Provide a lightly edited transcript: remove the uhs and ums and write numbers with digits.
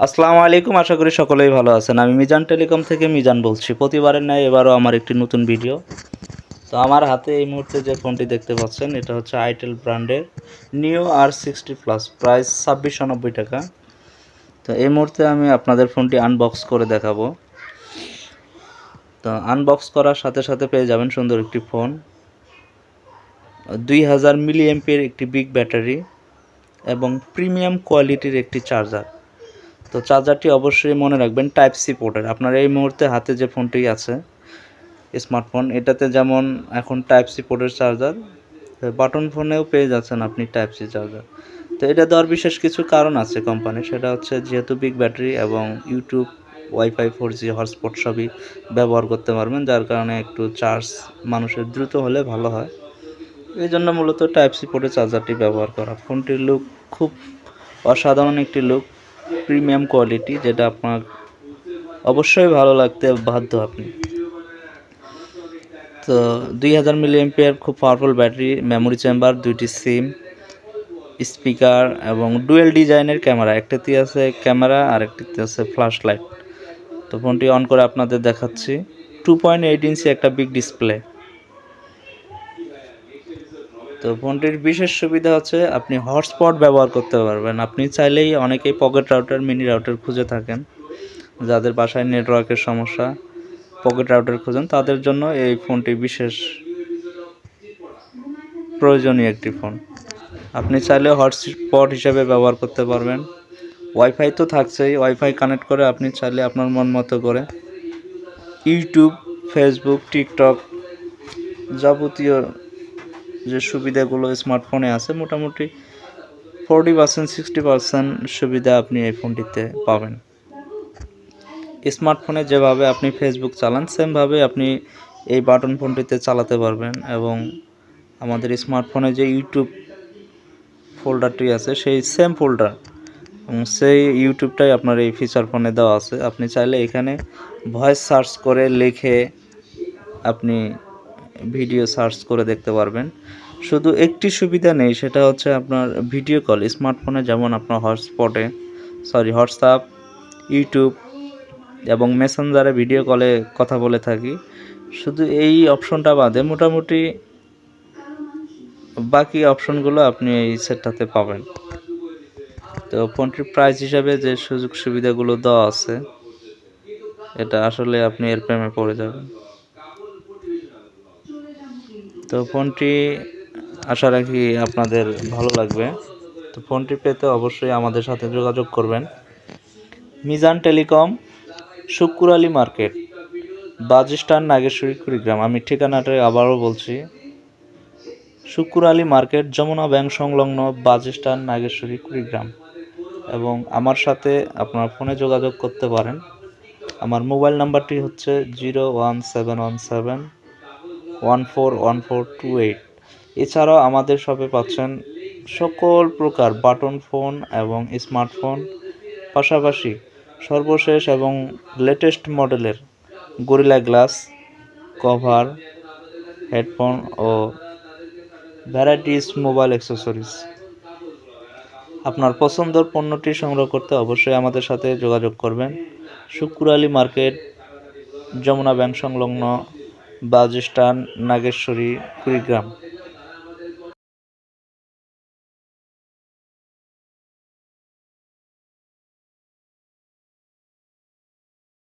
আসসালামু আলাইকুম, আশা করি সকলেই ভালো আছেন। আমি মিজান টেলিকম থেকে মিজান বলছি। প্রতিবারের ন্যায় এবারও আমার একটি নতুন ভিডিও। তো আমার হাতে এই মুহূর্তে যে ফোনটি দেখতে পাচ্ছেন, এটা হচ্ছে আইটেল ব্র্যান্ডের নিও R60 প্লাস, প্রাইস 2690 টাকা। তো এই মুহূর্তে আমি আপনাদের ফোনটি আনবক্স করে দেখাবো। তো আনবক্স করার সাথে সাথে পেয়ে যাবেন সুন্দর একটি ফোন, 2000 মিলি এমপির একটি বিগ ব্যাটারি এবং প্রিমিয়াম কোয়ালিটির একটি চার্জার। তো চার্জারটি অবশ্যই মনে রাখবেন টাইপ সি পোর্টের। আপনার এই মুহূর্তে হাতে যে ফোনটি আছে স্মার্টফোন, এটাতে যেমন এখন টাইপ সি পোর্টের চার্জার, বাটন ফোনেও পেয়ে যাচ্ছেন আপনি টাইপ সি চার্জার। তো এটা দেওয়ার বিশেষ কিছু কারণ আছে কোম্পানির, সেটা হচ্ছে যেহেতু বিগ ব্যাটারি এবং ইউটিউব, ওয়াইফাই, 4G হটস্পট সবই ব্যবহার করতে পারবেন, যার কারণে একটু চার্জ মানুষের দ্রুত হলে ভালো হয়। এই জন্য মূলত টাইপ সি পোর্টের চার্জারটি ব্যবহার করা। ফোনটির লুক খুব অসাধারণ একটি লুক, প্রিমিয়াম কোয়ালিটি, যেটা আপনার অবশ্যই ভালো লাগতে বাধ্য আপনি। তো 2000 মিলি এমপিয়ার খুব পাওয়ারফুল ব্যাটারি, মেমোরি চেম্বার, দুইটি সিম, স্পিকার এবং ডুয়েল ডিজাইনের ক্যামেরা। একটাতে আছে ক্যামেরা আর একটিতে আছে ফ্ল্যাশ লাইট। তো ফোনটি অন করে আপনাদের দেখাচ্ছি। 2.8 ইঞ্চি একটা বিগ ডিসপ্লে। তো ফোনটির বিশেষ সুবিধা হচ্ছে আপনি হটস্পট ব্যবহার করতে পারবেন। আপনি চাইলেই, অনেকেই পকেট রাউটার, মিনি রাউটার খুঁজে থাকেন, যাদের বাসায় নেটওয়ার্কের সমস্যা, পকেট রাউটার খুঁজেন, তাদের জন্য এই ফোনটি বিশেষ প্রয়োজনীয় একটি ফোন। আপনি চাইলে হটস্পট হিসেবে ব্যবহার করতে পারবেন। ওয়াইফাই তো থাকছেই, ওয়াইফাই কানেক্ট করে আপনি চাইলে আপনার মন মতো করে ইউটিউব, ফেসবুক, টিকটক, যাবতীয় যে সুবিধাগুলো স্মার্টফোনে আছে, মোটামুটি 40% 60% সুবিধা আপনি এই ফোনটিতে পাবেন। স্মার্টফোনে যেভাবে আপনি ফেসবুক চালান, সেমভাবে আপনি এই বাটন ফোনটিতে চালাতে পারবেন। এবং আমাদের স্মার্টফোনে যে ইউটিউব ফোল্ডারটি আছে, সেই সেম ফোল্ডার এবং সেই ইউটিউবটাই আপনার এই ফিচার ফোনে দেওয়া আছে। আপনি চাইলে এখানে ভয়েস সার্চ করে লিখে আপনি ভিডিও সার্চ করে দেখতে পারবেন। শুধু একটি সুবিধা নেই, সেটা হচ্ছে আপনার ভিডিও কল। স্মার্টফোনে যেমন আপনার হোয়াটসঅ্যাপ, ইউটিউব এবং মেসেঞ্জারে ভিডিও কলে কথা বলে থাকি, শুধু এই অপশনটা বাদে মোটামুটি বাকি অপশনগুলো আপনি এই সেটটাতে পাবেন। তো ফোনটির প্রাইস হিসাবে যে সুযোগ সুবিধাগুলো দেওয়া আছে, এটা আসলে আপনি এর প্রেমে পড়ে যাবেন। তো ফোনটি আশা রাখি আপনাদের ভালো লাগবে। তো ফোনটি পেতে অবশ্যই আমাদের সাথে যোগাযোগ করবেন। Mizan telecom, Shukkur Ali market, bus stand, Nageshwari, Kurigram. আমি ঠিকানাটা আবারও বলছি, শুক্কুর আলী মার্কেট, যমুনা ব্যাংক সংলগ্ন, বাস স্ট্যান্ড, নাগেশ্বরী, কুড়িগ্রাম। এবং আমার সাথে আপনার ফোনে যোগাযোগ করতে পারেন। আমার মোবাইল নাম্বারটি হচ্ছে 01717141428। এছাড়াও আমাদের শপে পাচ্ছেন সকল প্রকার বাটন ফোন এবং স্মার্টফোন, পাশাপাশি সর্বশেষ এবং লেটেস্ট মডেলের গরিলা গ্লাস, কভার, হেডফোন ও ভ্যারাইটিস মোবাইল অ্যাক্সেসরিজ। আপনার পছন্দের পণ্যটি সংগ্রহ করতে অবশ্যই আমাদের সাথে যোগাযোগ করবেন। শুক্কুর আলী মার্কেট, যমুনা ব্যাংক সংলগ্ন, বাস স্ট্যান্ড, নাগেশ্বরী, কুড়িগ্রাম।